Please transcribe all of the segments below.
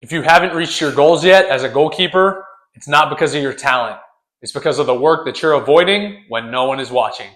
If you haven't reached your goals yet as a goalkeeper, it's not because of your talent. It's because of the work that you're avoiding when no one is watching.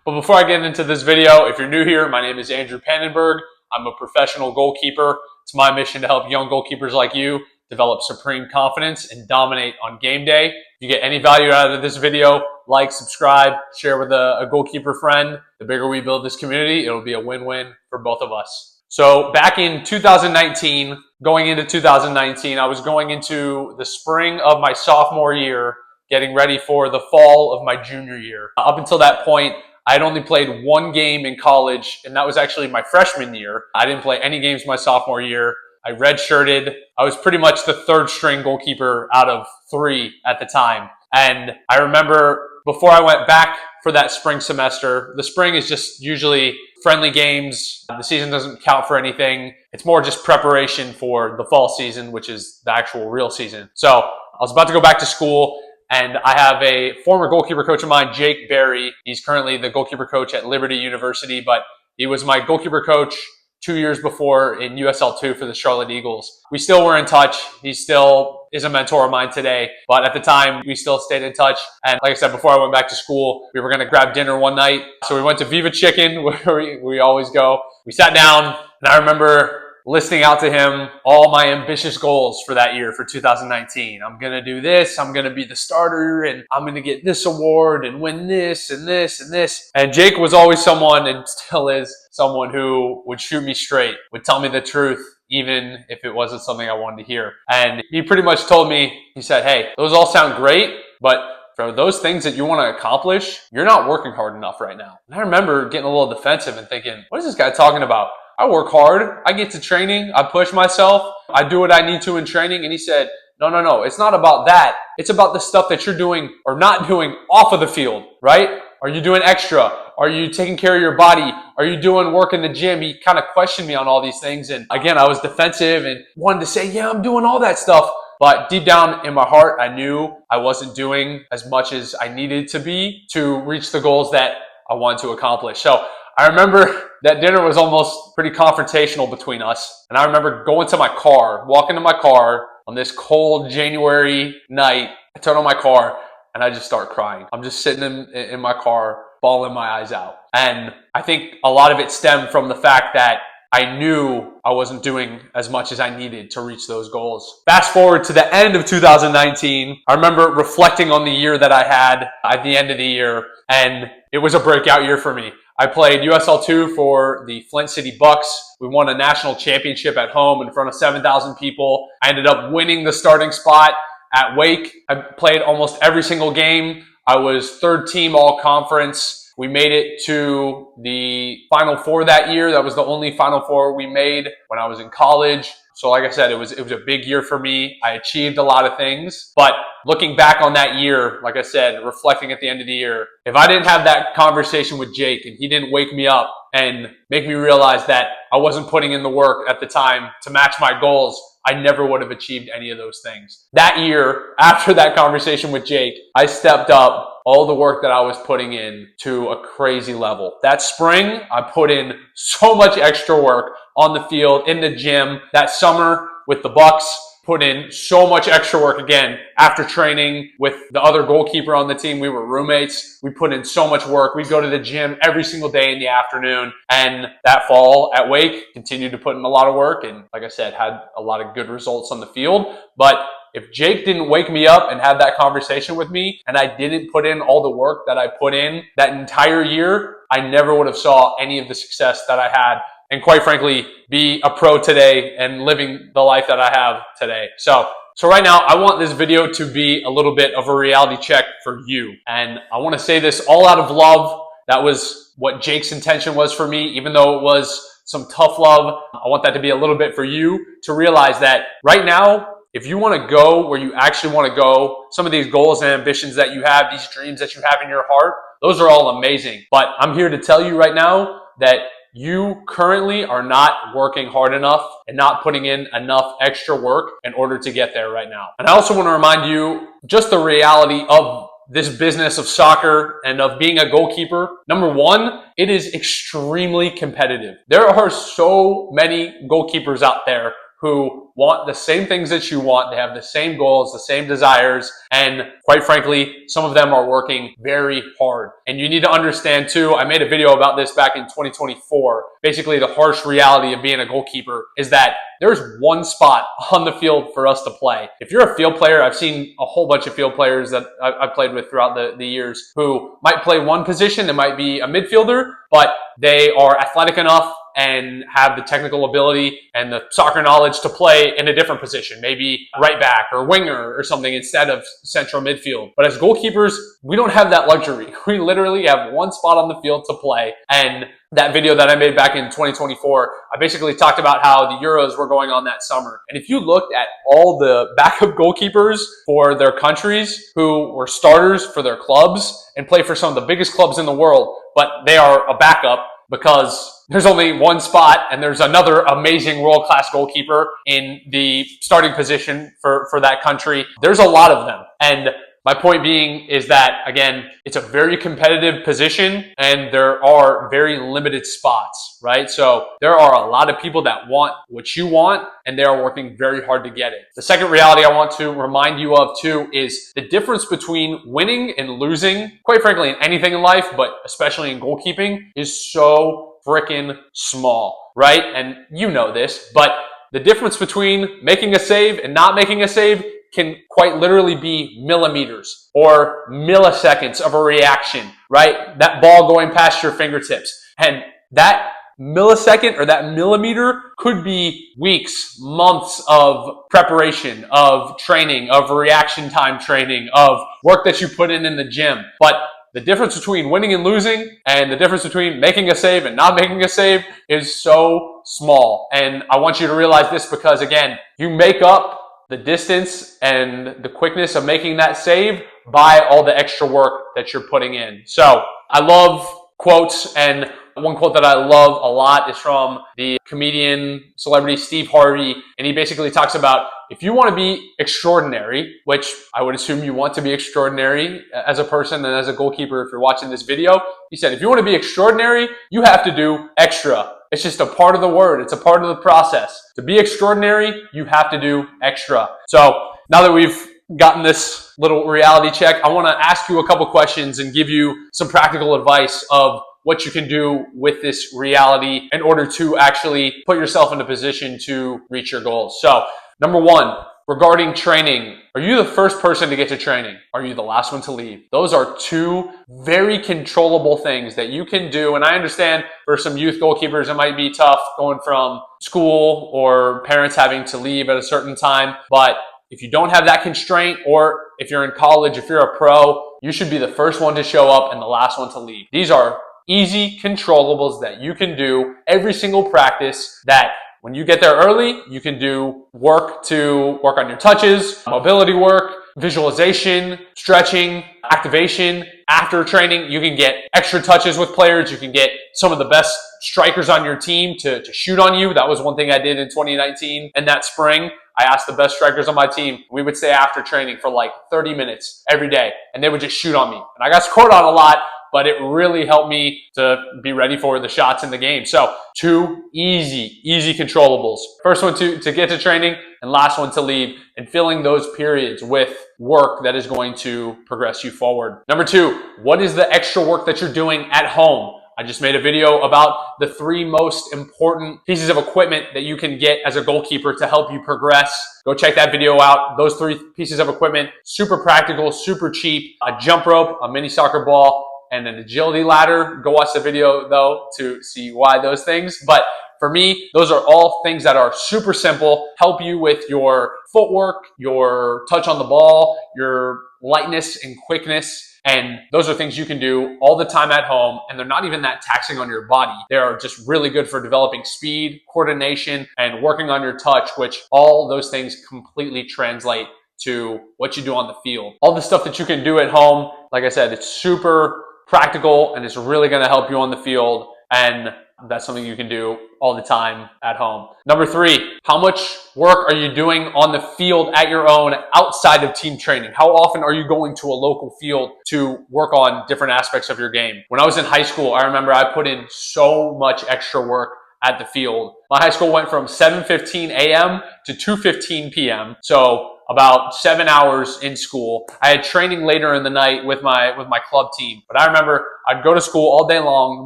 But before I get into this video, if you're new here, my name is Andrew Pannenberg. I'm a professional goalkeeper. It's my mission to help young goalkeepers like you develop supreme confidence and dominate on game day. If you get any value out of this video, like, subscribe, share with a goalkeeper friend. The bigger we build this community, it'll be a win-win for both of us. So back in 2019, going into 2019, I was going into the spring of my sophomore year, getting ready for the fall of my junior year. Up until that point, I had only played one game in college, and that was actually my freshman year. I didn't play any games my sophomore year. I redshirted. I was pretty much the third string goalkeeper out of three at the time. And I remember before I went back for that spring semester, the spring is just usually friendly games. The season doesn't count for anything. It's more just preparation for the fall season, which is the actual real season. So I was about to go back to school, and I have a former goalkeeper coach of mine, Jake Berry. He's currently the goalkeeper coach at Liberty University, but he was my goalkeeper coach 2 years before in USL2 for the Charlotte Eagles. We still were in touch. He still is a mentor of mine today, but at the time we still stayed in touch. And like I said, before I went back to school, we were going to grab dinner one night. So we went to Viva Chicken, where we always go. We sat down, and I remember listing out to him all my ambitious goals for that year, for 2019. I'm going to do this. I'm going to be the starter, and I'm going to get this award and win this and this and this. And Jake was always someone, and still is someone, who would shoot me straight, would tell me the truth, even if it wasn't something I wanted to hear. And he pretty much told me, he said, hey, those all sound great, but for those things that you want to accomplish, you're not working hard enough right now. And I remember getting a little defensive and thinking, what is this guy talking about? I work hard. I get to training. I push myself. I do what I need to in training. And he said, no. It's not about that. It's about the stuff that you're doing or not doing off of the field, right? Are you doing extra? Are you taking care of your body? Are you doing work in the gym? He kind of questioned me on all these things. And again, I was defensive and wanted to say, yeah, I'm doing all that stuff. But deep down in my heart, I knew I wasn't doing as much as I needed to be to reach the goals that I wanted to accomplish. So I remember that dinner was almost pretty confrontational between us. And I remember going to my car, walking to my car on this cold January night. I turn on my car and I just start crying. I'm just sitting in my car, bawling my eyes out. And I think a lot of it stemmed from the fact that I knew I wasn't doing as much as I needed to reach those goals. Fast forward to the end of 2019, I remember reflecting on the year that I had at the end of the year, and it was a breakout year for me. I played USL2 for the Flint City Bucks. We won a national championship at home in front of 7,000 people. I ended up winning the starting spot at Wake. I played almost every single game. I was third team all conference. We made it to the Final Four that year. That was the only Final Four we made when I was in college. So like I said, it was a big year for me. I achieved a lot of things. But looking back on that year, like I said, reflecting at the end of the year, if I didn't have that conversation with Jake and he didn't wake me up and make me realize that I wasn't putting in the work at the time to match my goals, I never would have achieved any of those things. That year, after that conversation with Jake, I stepped up all the work that I was putting in to a crazy level. That spring, I put in so much extra work on the field, in the gym. That summer with the Bucks, put in so much extra work again. After training with the other goalkeeper on the team, we were roommates. We put in so much work. We'd go to the gym every single day in the afternoon. And that fall at Wake, continued to put in a lot of work. And like I said, had a lot of good results on the field. But if Jake didn't wake me up and have that conversation with me, and I didn't put in all the work that I put in that entire year, I never would have saw any of the success that I had, and quite frankly, be a pro today and living the life that I have today. So right now, I want this video to be a little bit of a reality check for you. And I want to say this all out of love. That was what Jake's intention was for me, even though it was some tough love. I want that to be a little bit for you to realize that right now, if you want to go where you actually want to go, some of these goals and ambitions that you have, these dreams that you have in your heart, those are all amazing. But I'm here to tell you right now that you currently are not working hard enough and not putting in enough extra work in order to get there right now. And I also want to remind you just the reality of this business of soccer and of being a goalkeeper. Number one, it is extremely competitive. There are so many goalkeepers out there who want the same things that you want. They have the same goals, the same desires, and quite frankly, some of them are working very hard. And you need to understand too, I made a video about this back in 2024. Basically, the harsh reality of being a goalkeeper is that there's one spot on the field for us to play. If you're a field player, I've seen a whole bunch of field players that I've played with throughout the years who might play one position. They might be a midfielder, but they are athletic enough and have the technical ability and the soccer knowledge to play in a different position, maybe right back or winger or something instead of central midfield. But as goalkeepers, we don't have that luxury. We literally have one spot on the field to play. And that video that I made back in 2024, I basically talked about how the Euros were going on that summer. And if you looked at all the backup goalkeepers for their countries who were starters for their clubs and play for some of the biggest clubs in the world, but they are a backup because there's only one spot and there's another amazing world-class goalkeeper in the starting position for that country. There's a lot of them. And my point being is that, again, it's a very competitive position and there are very limited spots, right? So there are a lot of people that want what you want and they are working very hard to get it. The second reality I want to remind you of too is the difference between winning and losing, quite frankly, in anything in life, but especially in goalkeeping, is so freaking small, right? And you know this, but the difference between making a save and not making a save can quite literally be millimeters or milliseconds of a reaction, right? That ball going past your fingertips. And that millisecond or that millimeter could be weeks, months of preparation, of training, of reaction time training, of work that you put in the gym. But the difference between winning and losing and the difference between making a save and not making a save is so small. And I want you to realize this because, again, you make up the distance and the quickness of making that save by all the extra work that you're putting in. So I love quotes, and one quote that I love a lot is from the comedian celebrity Steve Harvey, and he basically talks about if you want to be extraordinary, which I would assume you want to be extraordinary as a person and as a goalkeeper if you're watching this video, he said, if you want to be extraordinary, you have to do extra. It's just a part of the word. It's a part of the process. To be extraordinary, you have to do extra. So now that we've gotten this little reality check, I want to ask you a couple questions and give you some practical advice of what you can do with this reality in order to actually put yourself in a position to reach your goals. So, number one, regarding training, are you the first person to get to training? Are you the last one to leave? Those are two very controllable things that you can do. And I understand for some youth goalkeepers, it might be tough going from school or parents having to leave at a certain time. But if you don't have that constraint, or if you're in college, if you're a pro, you should be the first one to show up and the last one to leave. These are easy controllables that you can do every single practice that when you get there early, you can do work on your touches, mobility work, visualization, stretching, activation. After training, you can get extra touches with players. You can get some of the best strikers on your team to shoot on you. That was one thing I did in 2019 and that spring. I asked the best strikers on my team. We would stay after training for like 30 minutes every day and they would just shoot on me. And I got scored on a lot, but it really helped me to be ready for the shots in the game. So two easy controllables. First one to get to training and last one to leave, and filling those periods with work that is going to progress you forward. Number two, what is the extra work that you're doing at home? I just made a video about the 3 most important pieces of equipment that you can get as a goalkeeper to help you progress. Go check that video out. Those 3 pieces of equipment, super practical, super cheap. A jump rope, a mini soccer ball, and an agility ladder. Go watch the video though to see why those things. But for me, those are all things that are super simple, help you with your footwork, your touch on the ball, your lightness and quickness. And those are things you can do all the time at home, and they're not even that taxing on your body. They are just really good for developing speed, coordination, and working on your touch, which all those things completely translate to what you do on the field. All the stuff that you can do at home, like I said, it's super practical and it's really going to help you on the field And that's something you can do all the time at home. Number 3, how much work are you doing on the field at your own outside of team training? How often are you going to a local field to work on different aspects of your game? When I was in high school, I remember I put in so much extra work at the field. My high school went from 7:15 a.m. to 2:15 p.m. So about 7 hours in school. I had training later in the night with my club team. But I remember I'd go to school all day long.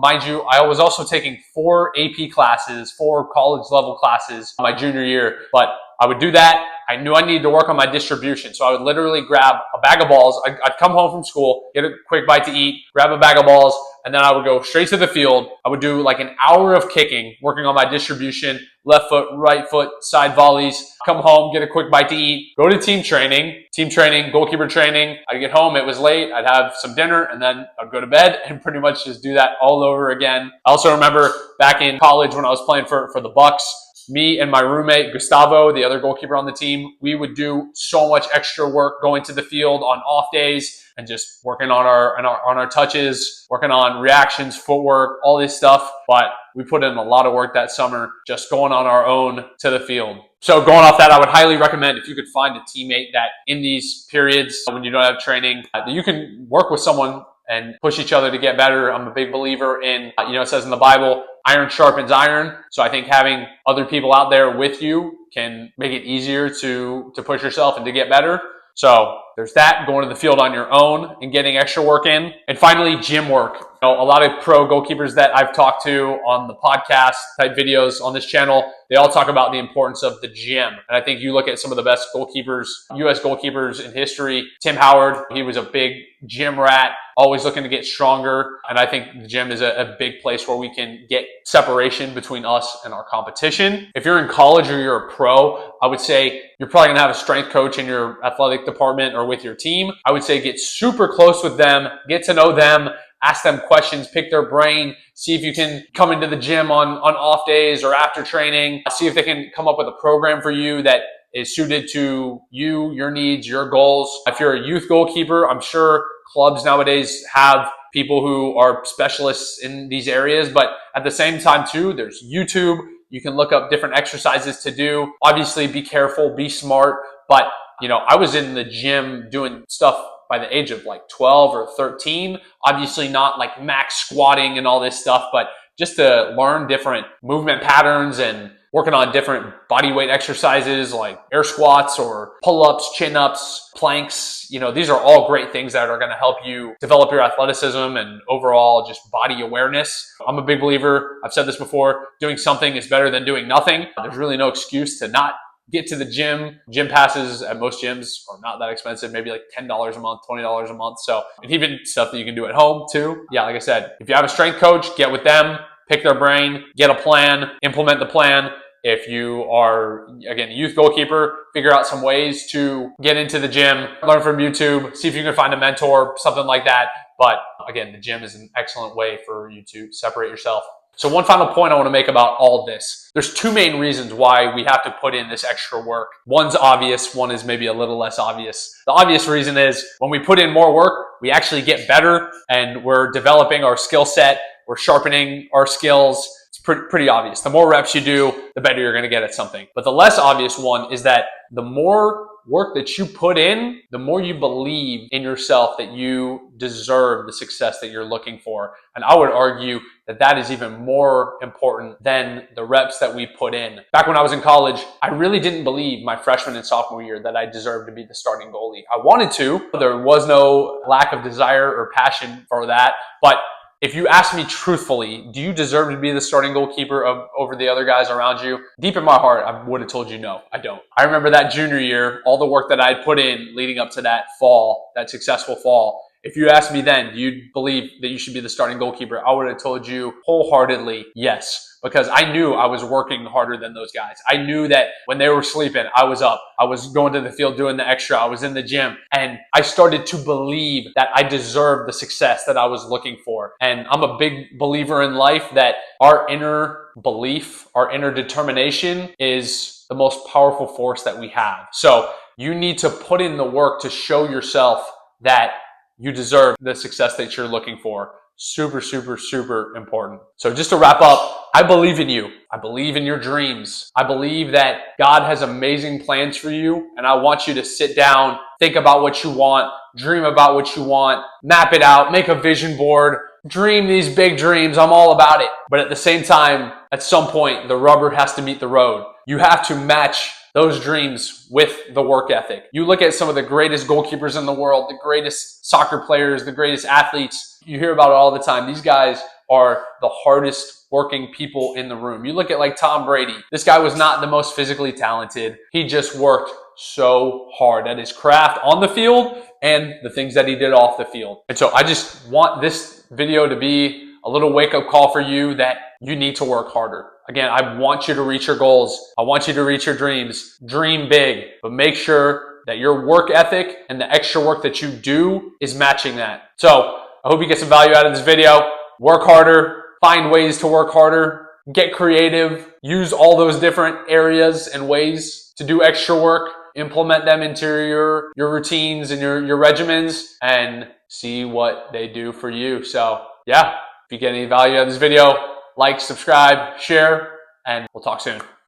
Mind you, I was also taking 4 AP classes, 4 college level classes my junior year. But I would do that. I knew I needed to work on my distribution. So I would literally grab a bag of balls. I'd come home from school, get a quick bite to eat, grab a bag of balls, and then I would go straight to the field. I would do like an hour of kicking, working on my distribution, left foot, right foot, side volleys, come home, get a quick bite to eat, go to team training, goalkeeper training. I'd get home, it was late, I'd have some dinner, and then I'd go to bed and pretty much just do that all over again. I also remember back in college when I was playing for the Bucks, me and my roommate, Gustavo, the other goalkeeper on the team, we would do so much extra work going to the field on off days and just working on our touches, working on reactions, footwork, all this stuff. But we put in a lot of work that summer just going on our own to the field. So going off that, I would highly recommend if you could find a teammate that in these periods when you don't have training, that you can work with someone and push each other to get better. I'm a big believer in, it says in the Bible, iron sharpens iron. So I think having other people out there with you can make it easier to push yourself and to get better. So there's that, going to the field on your own and getting extra work in. And finally, gym work. A lot of pro goalkeepers that I've talked to on the podcast type videos on this channel, they all talk about the importance of the gym. And I think you look at some of the best goalkeepers, U.S. goalkeepers in history. Tim Howard, he was a big gym rat, always looking to get stronger. And I think the gym is a big place where we can get separation between us and our competition. If you're in college or you're a pro, I would say you're probably gonna have a strength coach in your athletic department or with your team. I would say get super close with them, get to know them, ask them questions, pick their brain, see if you can come into the gym on off days or after training, see if they can come up with a program for you that is suited to you, your needs, your goals. If you're a youth goalkeeper, I'm sure clubs nowadays have people who are specialists in these areas, but at the same time too, there's YouTube. You can look up different exercises to do. Obviously, be careful, be smart, but I was in the gym doing stuff by the age of like 12 or 13, obviously not like max squatting and all this stuff, but just to learn different movement patterns and working on different body weight exercises like air squats or pull-ups, chin-ups, planks. These are all great things that are going to help you develop your athleticism and overall just body awareness. I'm a big believer, I've said this before, doing something is better than doing nothing. There's really no excuse to not get to the gym. Gym passes at most gyms are not that expensive, maybe like $10 a month, $20 a month. So, and even stuff that you can do at home too. Yeah, like I said, if you have a strength coach, get with them, pick their brain, get a plan, implement the plan. If you are, again, a youth goalkeeper, figure out some ways to get into the gym, learn from YouTube, see if you can find a mentor, something like that. But again, the gym is an excellent way for you to separate yourself. So one final point I want to make about all this. There's 2 main reasons why we have to put in this extra work. One's obvious, one is maybe a little less obvious. The obvious reason is when we put in more work, we actually get better and we're developing our skill set, we're sharpening our skills. It's pretty obvious. The more reps you do, the better you're going to get at something. But the less obvious one is that the more work that you put in, the more you believe in yourself that you deserve the success that you're looking for. And I would argue that that is even more important than the reps that we put in. Back when I was in college, I really didn't believe my freshman and sophomore year that I deserved to be the starting goalie. I wanted to, but there was no lack of desire or passion for that. But if you ask me truthfully, do you deserve to be the starting goalkeeper over the other guys around you? Deep in my heart, I would have told you no, I don't. I remember that junior year, all the work that I had put in leading up to that fall, that successful fall. If you asked me then, do you believe that you should be the starting goalkeeper? I would have told you wholeheartedly yes, because I knew I was working harder than those guys. I knew that when they were sleeping, I was up. I was going to the field doing the extra. I was in the gym. And I started to believe that I deserved the success that I was looking for. And I'm a big believer in life that our inner belief, our inner determination is the most powerful force that we have. So you need to put in the work to show yourself that you deserve the success that you're looking for. Super, super, super important. So just to wrap up, I believe in you. I believe in your dreams. I believe that God has amazing plans for you, and I want you to sit down, think about what you want, dream about what you want, map it out, make a vision board, dream these big dreams. I'm all about it. But at the same time, at some point, the rubber has to meet the road. You have to match those dreams with the work ethic. You look at some of the greatest goalkeepers in the world, the greatest soccer players, the greatest athletes. You hear about it all the time. These guys are the hardest working people in the room. You look at like Tom Brady. This guy was not the most physically talented. He just worked so hard at his craft on the field and the things that he did off the field. And so I just want this video to be a little wake-up call for you that you need to work harder. Again, I want you to reach your goals. I want you to reach your dreams. Dream big, but make sure that your work ethic and the extra work that you do is matching that. So I hope you get some value out of this video. Work harder, find ways to work harder, get creative, use all those different areas and ways to do extra work, implement them into your routines and your regimens, and see what they do for you. So yeah, if you get any value out of this video, like, subscribe, share, and we'll talk soon.